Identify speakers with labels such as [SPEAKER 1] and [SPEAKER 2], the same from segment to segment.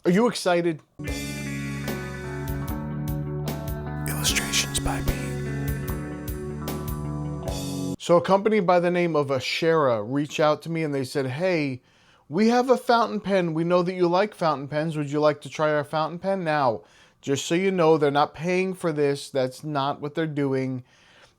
[SPEAKER 1] Are you excited?
[SPEAKER 2] Illustrations by me.
[SPEAKER 1] So a company by the name of Ashera reached out to me and they said, hey, we have a fountain pen. We know that you like fountain pens. Would you like to try our fountain pen? Now, just so you know, they're not paying for this. That's not what they're doing.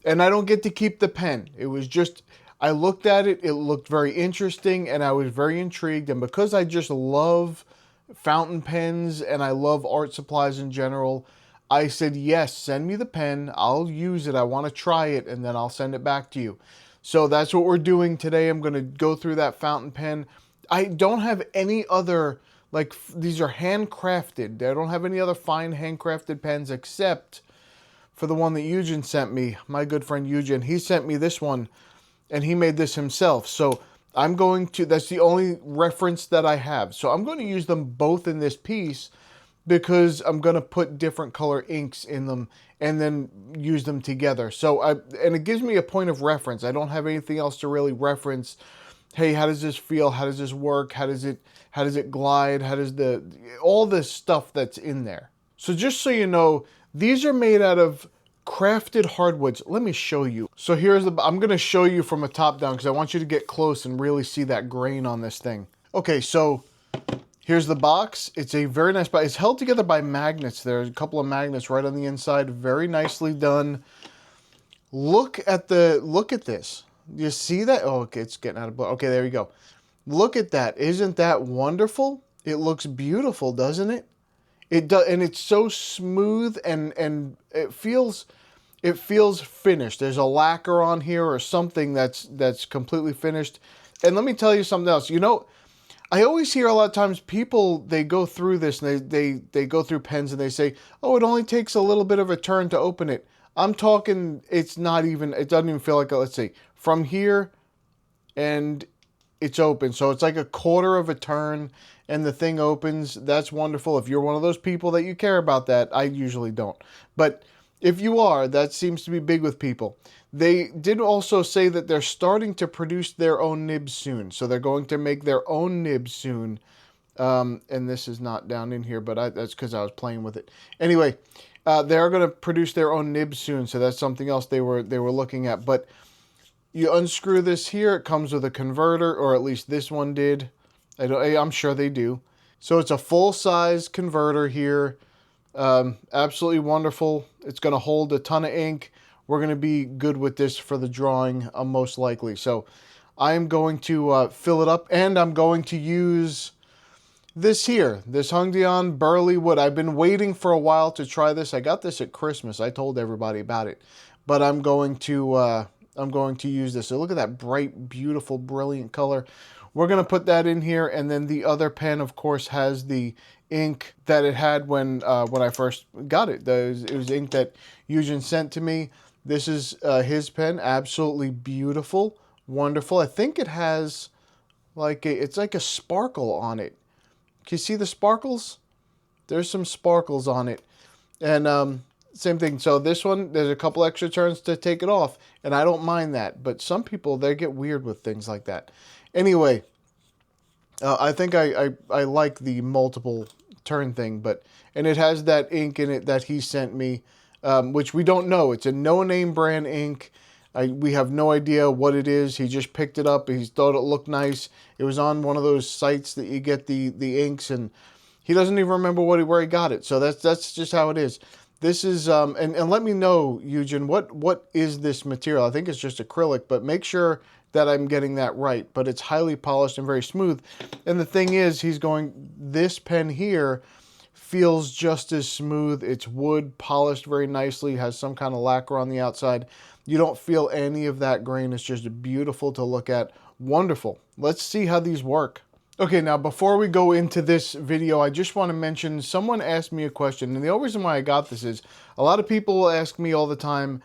[SPEAKER 1] And I don't get to keep the pen. It was just, I looked at it. It looked very interesting and I was very intrigued. And because I just love fountain pens and I love art supplies in general, I said, yes, send me the pen. I'll use it. I want to try it and then I'll send it back to you. So that's what we're doing today. I'm going to go through that fountain pen. I don't have any other, like, these are handcrafted. I don't have any other fine handcrafted pens except for the one that Eugen sent me. My good friend Eugen, he sent me this one and he made this himself. So I'm going to, that's the only reference that I have. So I'm going to use them both in this piece because I'm going to put different color inks in them and then use them together. So and it gives me a point of reference. I don't have anything else to really reference. Hey, how does this feel? How does this work? How does it glide? How does all this stuff that's in there. So just so you know, these are made out of crafted hardwoods. Let me show you. So I'm going to show you from a top down because I want you to get close and really see that grain on this thing. Okay, so here's the box. It's a very nice box. It's held together by magnets. There's a couple of magnets right on the inside. Very nicely done. Look at this. You see that? Oh, okay, it's getting out of blur. Okay, there you go. Look at that. Isn't that wonderful? It looks beautiful, doesn't it? It does, and it's so smooth and it feels finished. There's a lacquer on here or something that's completely finished. And let me tell you something else. You know, I always hear a lot of times people, they go through this and they go through pens and they say, oh, it only takes a little bit of a turn to open it. I'm talking, it doesn't even feel like let's see, from here and it's open. So it's like a quarter of a turn and the thing opens. That's wonderful. If you're one of those people that you care about that, I usually don't. But if you are, that seems to be big with people. They did also say that they're starting to produce their own nibs soon. So they're going to make their own nibs soon. And this is not down in here, but that's because I was playing with it. Anyway, they're going to produce their own nibs soon. So that's something else they were looking at. But you unscrew this here. It comes with a converter, or at least this one did. I'm sure they do. So it's a full-size converter here. Absolutely wonderful. It's going to hold a ton of ink. We're going to be good with this for the drawing, most likely. So I am going to fill it up, and I'm going to use this here, this Handcrafted Burley Wood. I've been waiting for a while to try this. I got this at Christmas. I told everybody about it, but I'm going to use this. So look at that bright, beautiful, brilliant color. We're going to put that in here, and then the other pen, of course, has the ink that it had when I first got it. It was ink that Eugen sent to me. This is his pen. Absolutely beautiful, wonderful. I think it has it's like a sparkle on it. Can you see the sparkles? There's some sparkles on it, and same thing. So this one, there's a couple extra turns to take it off, and I don't mind that. But some people, they get weird with things like that. Anyway, I think I like the multiple turn thing, and it has that ink in it that he sent me, which we don't know. It's a no-name brand ink. We have no idea what it is. He just picked it up. He thought it looked nice. It was on one of those sites that you get the inks, and he doesn't even remember where he got it. So that's just how it is. This is, and let me know, Eugen, what is this material? I think it's just acrylic, but make sure that I'm getting that right. But it's highly polished and very smooth. And the thing is, this pen here feels just as smooth. It's wood, polished very nicely, has some kind of lacquer on the outside. You don't feel any of that grain. It's just beautiful to look at. Wonderful. Let's see how these work. Okay, now before we go into this video, I just want to mention, someone asked me a question, and the only reason why I got this is a lot of people ask me all the time,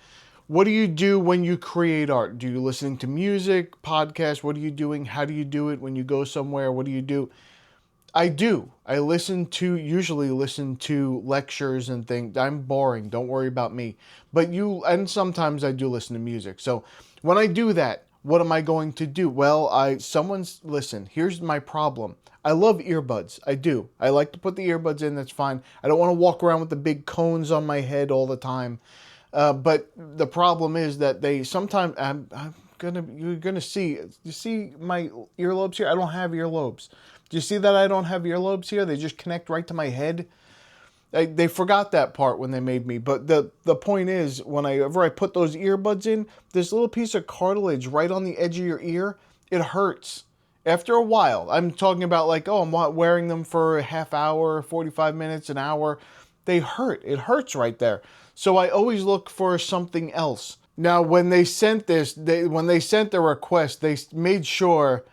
[SPEAKER 1] what do you do when you create art? Do you listening to music, podcasts? What are you doing? How do you do it when you go somewhere? What do you do? I do. I usually listen to lectures and things. I'm boring. Don't worry about me. And sometimes I do listen to music. So when I do that, what am I going to do? Well, listen, here's my problem. I love earbuds. I do. I like to put the earbuds in. That's fine. I don't want to walk around with the big cones on my head all the time. But the problem is that they sometimes, you're gonna see, you see my earlobes here? I don't have earlobes. Do you see that I don't have earlobes here? They just connect right to my head. They forgot that part when they made me. But the point is, whenever I put those earbuds in, this little piece of cartilage right on the edge of your ear, it hurts. After a while, I'm talking about like, oh, I'm wearing them for a half hour, 45 minutes, an hour. They hurt. It hurts right there. So I always look for something else. Now, when they sent when they sent the request, they made sure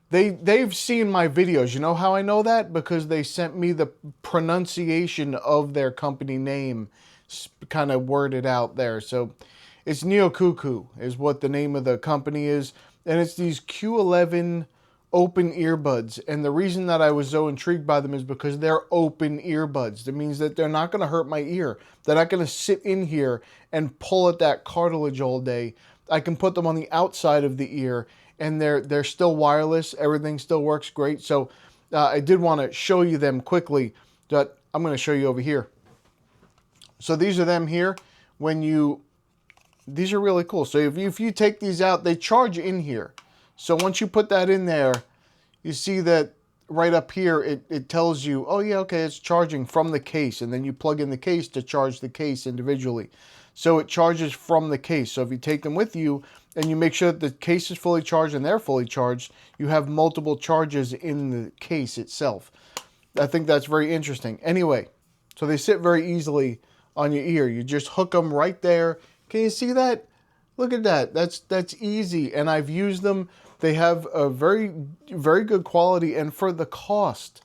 [SPEAKER 1] they've seen my videos. You know how I know that? Because they sent me the pronunciation of their company name, kind of worded out there. So it's NEOQOQO is what the name of the company is. And it's these Q11 open earbuds. And the reason that I was so intrigued by them is because they're open earbuds. That means that they're not going to hurt my ear. They're not going to sit in here and pull at that cartilage all day. I can put them on the outside of the ear, and they're still wireless. Everything still works great. So I did want to show you them quickly. That I'm going to show you over here. So these are them here. These are really cool. So if you take these out, they charge in here. So once you put that in there, you see that right up here, it tells you, oh yeah, okay, it's charging from the case. And then you plug in the case to charge the case individually. So it charges from the case. So if you take them with you and you make sure that the case is fully charged and they're fully charged, you have multiple charges in the case itself. I think that's very interesting. Anyway, so they sit very easily on your ear. You just hook them right there. Can you see that? Look at that. That's easy. And I've used them. They have a very, very good quality. And for the cost,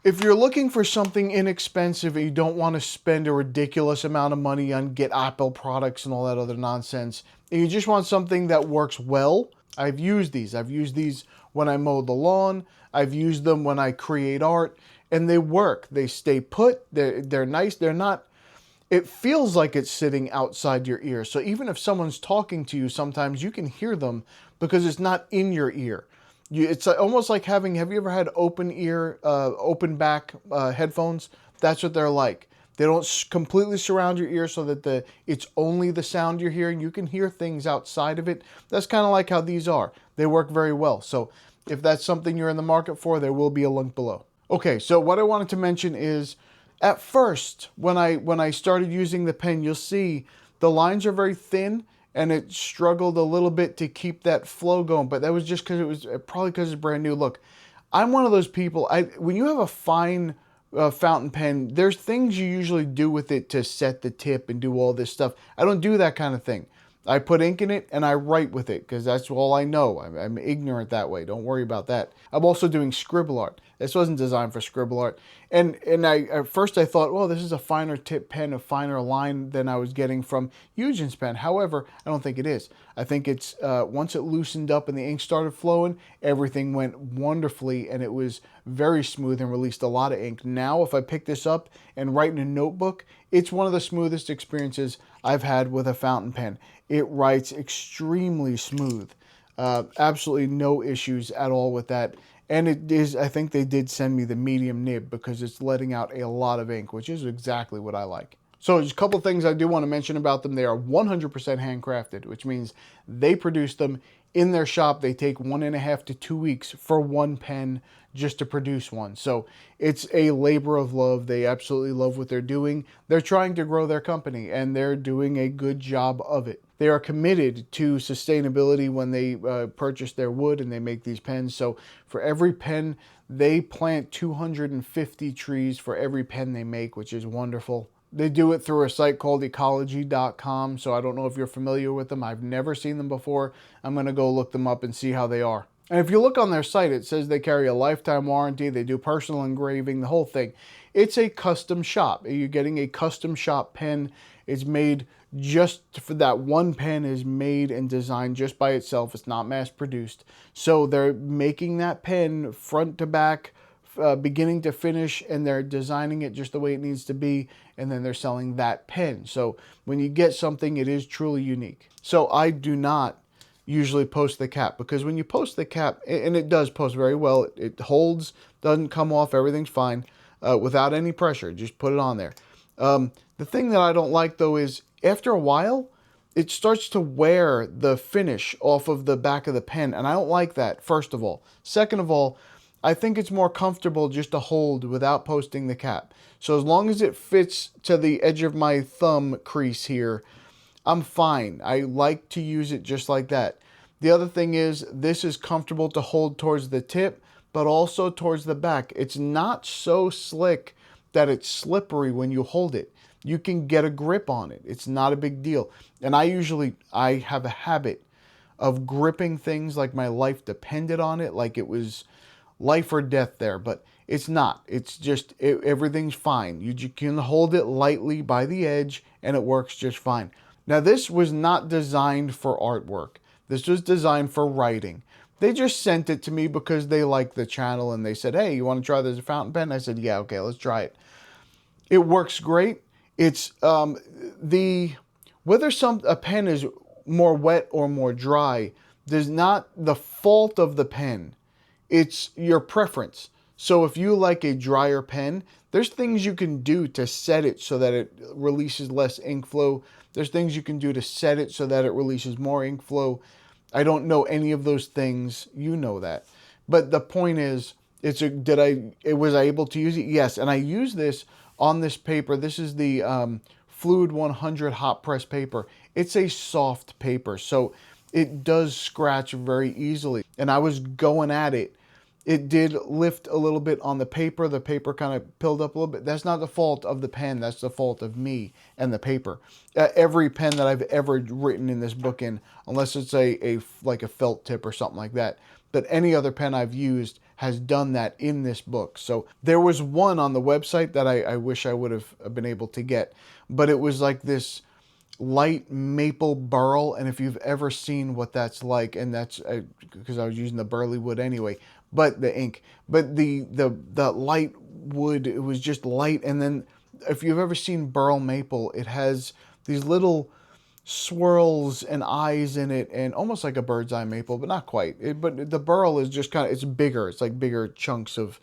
[SPEAKER 1] if you're looking for something inexpensive and you don't want to spend a ridiculous amount of money on get Apple products and all that other nonsense, and you just want something that works well, I've used these. I've used these when I mow the lawn. I've used them when I create art, and they work. They stay put. They're nice. They're not... It feels like it's sitting outside your ear. So even if someone's talking to you, sometimes you can hear them because it's not in your ear. It's almost like having, have you ever had open back headphones? That's what they're like. They don't completely surround your ear so that it's only the sound you're hearing. You can hear things outside of it. That's kind of like how these are. They work very well. So if that's something you're in the market for, there will be a link below. Okay, so what I wanted to mention is, at first, when I started using the pen, you'll see the lines are very thin and it struggled a little bit to keep that flow going. But that was just because it was probably because it's brand new. Look, I'm one of those people, when you have a fine fountain pen, there's things you usually do with it to set the tip and do all this stuff. I don't do that kind of thing. I put ink in it and I write with it because that's all I know. I'm ignorant that way. Don't worry about that. I'm also doing scribble art. This wasn't designed for scribble art. And at first I thought, well, this is a finer tip pen, a finer line than I was getting from Eugen's pen. However, I don't think it is. I think it's, once it loosened up and the ink started flowing, everything went wonderfully and it was very smooth and released a lot of ink. Now, if I pick this up and write in a notebook, it's one of the smoothest experiences I've had with a fountain pen. It writes extremely smooth. Absolutely no issues at all with that. And it is, I think they did send me the medium nib because it's letting out a lot of ink, which is exactly what I like. So just a couple of things I do want to mention about them. They are 100% handcrafted, which means they produce them in their shop. They take 1.5 to 2 weeks for one pen just to produce one. So it's a labor of love. They absolutely love what they're doing. They're trying to grow their company and they're doing a good job of it. They are committed to sustainability when they purchase their wood and they make these pens. So for every pen, they plant 250 trees for every pen they make, which is wonderful. They do it through a site called ecology.com. So I don't know if you're familiar with them. I've never seen them before. I'm going to go look them up and see how they are. And if you look on their site, it says they carry a lifetime warranty. They do personal engraving, the whole thing. It's a custom shop. You're getting a custom shop pen. It's made just for that one pen, is made and designed just by itself. It's not mass produced. So they're making that pen front to back, beginning to finish, and they're designing it just the way it needs to be, and then they're selling that pen. So when you get something, it is truly unique. So I do not usually post the cap, because when you post the cap, and it does post very well, it holds, doesn't come off, everything's fine, without any pressure. Just put it on there. The thing that I don't like though is after a while, it starts to wear the finish off of the back of the pen, and I don't like that, first of all. Second of all, I think it's more comfortable just to hold without posting the cap. So as long as it fits to the edge of my thumb crease here, I'm fine. I like to use it just like that. The other thing is, this is comfortable to hold towards the tip, but also towards the back. It's not so slick that it's slippery when you hold it. You can get a grip on it. It's not a big deal. And I have a habit of gripping things like my life depended on it, like it was life or death there, but it's not. It's just, everything's fine. You can hold it lightly by the edge and it works just fine. Now, this was not designed for artwork. This was designed for writing. They just sent it to me because they liked the channel and they said, hey, you want to try this fountain pen? I said, yeah, okay, let's try it. It works great. It's whether a pen is more wet or more dry does not the fault of the pen. It's your preference. So if you like a drier pen, there's things you can do to set it so that it releases less ink flow. There's things you can do to set it so that it releases more ink flow. I don't know any of those things. You know that. But the point is, was I able to use it? Yes. And I use this on this paper. This is the Fluid 100 hot press paper. It's a soft paper, so it does scratch very easily. And I was going at it. It did lift a little bit on the paper. The paper kind of pilled up a little bit. That's not the fault of the pen. That's the fault of me and the paper. Every pen that I've ever written in this book in, unless it's like a felt tip or something like that, but any other pen I've used has done that in this book. So there was one on the website that I wish I would have been able to get, but it was like this light maple burl, and if you've ever seen what that's like, and that's because I was using the burley wood anyway, but the ink, but the light wood, it was just light. And then if you've ever seen burl maple, it has these little swirls and eyes in it, and almost like a bird's eye maple, but not quite. But the burl is just kind of, it's bigger. It's like bigger chunks of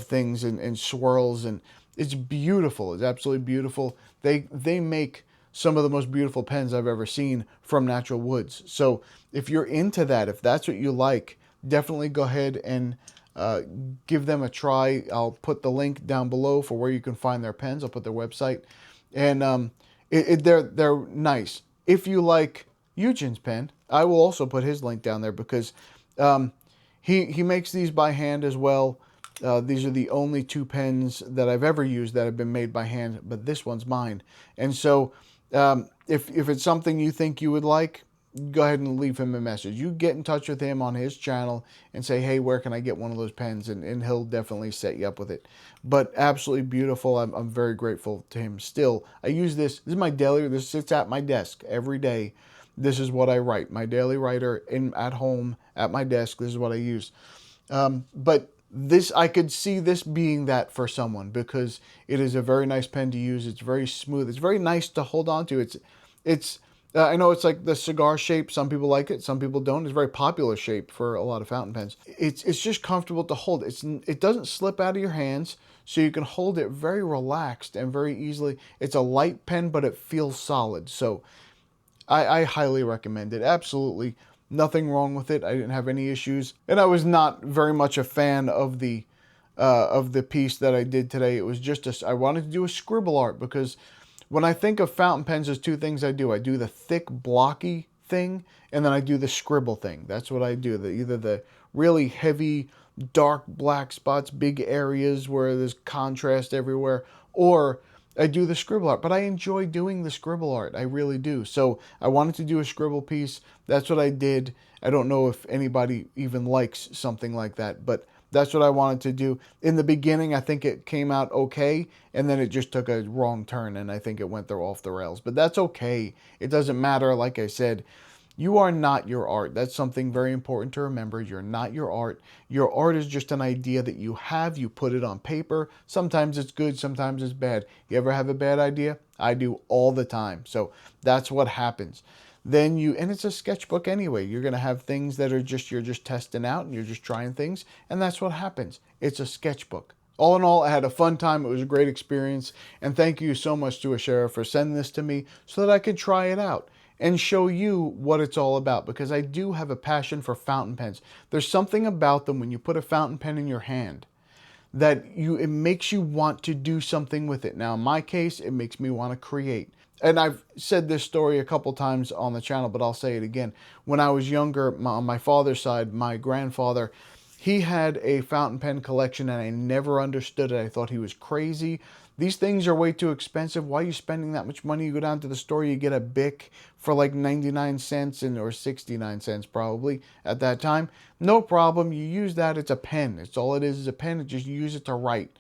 [SPEAKER 1] things and swirls, and it's beautiful. It's absolutely beautiful. They make some of the most beautiful pens I've ever seen from natural woods. So if you're into that, if that's what you like, definitely go ahead and give them a try. I'll put the link down below for where you can find their pens. I'll put their website, and they're nice. If you like Eugen's pen, I will also put his link down there, because he makes these by hand as well. These are the only two pens that I've ever used that have been made by hand, but this one's mine. And so if it's something you think you would like, go ahead and leave him a message. You get in touch with him on his channel and say, hey, where can I get one of those pens? And he'll definitely set you up with it. But absolutely beautiful. I'm very grateful to him still. I use this. This is my daily. This sits at my desk every day. This is what I write. My daily writer at home at my desk. This is what I use. But this, I could see this being that for someone, because it is a very nice pen to use. It's very smooth. It's very nice to hold on to. It's I know it's like the cigar shape. Some people like it, some people don't. It's a very popular shape for a lot of fountain pens. It's just comfortable to hold. It doesn't slip out of your hands, so you can hold it very relaxed and very easily. It's a light pen, but it feels solid. So I highly recommend it. Absolutely nothing wrong with it. I didn't have any issues, and I was not very much a fan of the piece that I did today. It was just I wanted to do a scribble art, because when I think of fountain pens, there's two things I do. I do the thick, blocky thing, and then I do the scribble thing. That's what I do. Either the really heavy, dark black spots, big areas where there's contrast everywhere, or I do the scribble art. But I enjoy doing the scribble art. I really do. So I wanted to do a scribble piece. That's what I did. I don't know if anybody even likes something like that, but that's what I wanted to do. In the beginning, I think it came out okay, and then it just took a wrong turn, and I think it went off the rails. But that's okay. It doesn't matter. Like I said, you are not your art. That's something very important to remember. You're not your art. Your art is just an idea that you have. You put it on paper. Sometimes it's good, sometimes it's bad. You ever have a bad idea? I do all the time. So that's what happens. then and it's a sketchbook anyway. You're going to have things that are you're just testing out and you're just trying things. And that's what happens. It's a sketchbook. All in all, I had a fun time. It was a great experience. And thank you so much to Ashera for sending this to me so that I could try it out and show you what it's all about, because I do have a passion for fountain pens. There's something about them when you put a fountain pen in your hand that it makes you want to do something with it. Now, in my case, it makes me want to create. And I've said this story a couple times on the channel, but I'll say it again. When I was younger, on my father's side, my grandfather, he had a fountain pen collection and I never understood it. I thought he was crazy. These things are way too expensive. Why are you spending that much money? You go down to the store, you get a Bic for like 99 cents or 69 cents probably at that time. No problem. You use that. It's a pen. It's all it is a pen. You just use it to write.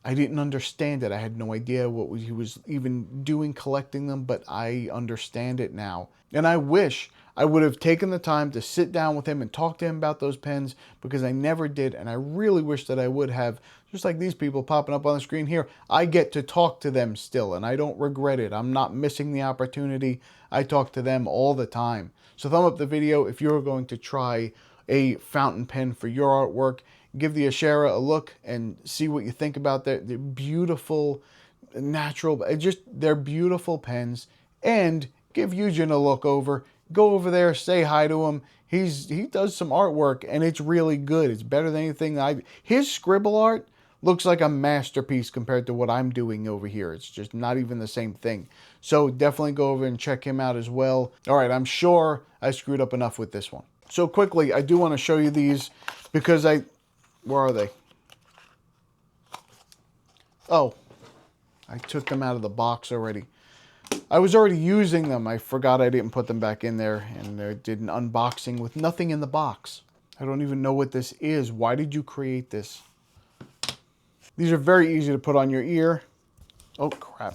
[SPEAKER 1] I didn't understand it. I had no idea what he was even doing collecting them, but I understand it now. And I wish I would have taken the time to sit down with him and talk to him about those pens, because I never did, and I really wish that I would have. Just like these people popping up on the screen here, I get to talk to them still, and I don't regret it. I'm not missing the opportunity. I talk to them all the time. So thumb up the video if you're going to try a fountain pen for your artwork. Give the Ashera a look and see what you think about that. They're beautiful, natural, they're beautiful pens. And give Eugen a look over. Go over there, say hi to him. He does some artwork and it's really good. It's better than anything his scribble art looks like a masterpiece compared to what I'm doing over here. It's just not even the same thing. So definitely go over and check him out as well. All right, I'm sure I screwed up enough with this one. So quickly, I do want to show you these because where are they? Oh, I took them out of the box already. I was already using them. I forgot I didn't put them back in there, and I did an unboxing with nothing in the box. I don't even know what this is. Why did you create this? These are very easy to put on your ear. Oh, crap.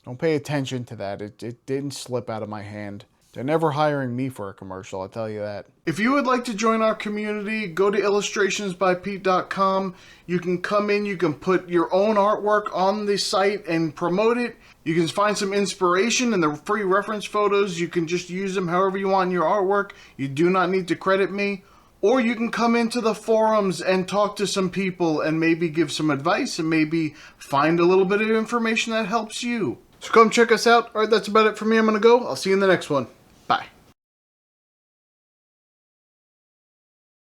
[SPEAKER 1] Don't pay attention to that. It didn't slip out of my hand. They're never hiring me for a commercial, I'll tell you that. If you would like to join our community, go to illustrationsbypete.com. You can come in, you can put your own artwork on the site and promote it. You can find some inspiration in the free reference photos. You can just use them however you want in your artwork. You do not need to credit me. Or you can come into the forums and talk to some people and maybe give some advice and maybe find a little bit of information that helps you. So come check us out. All right, that's about it for me. I'm going to go. I'll see you in the next one.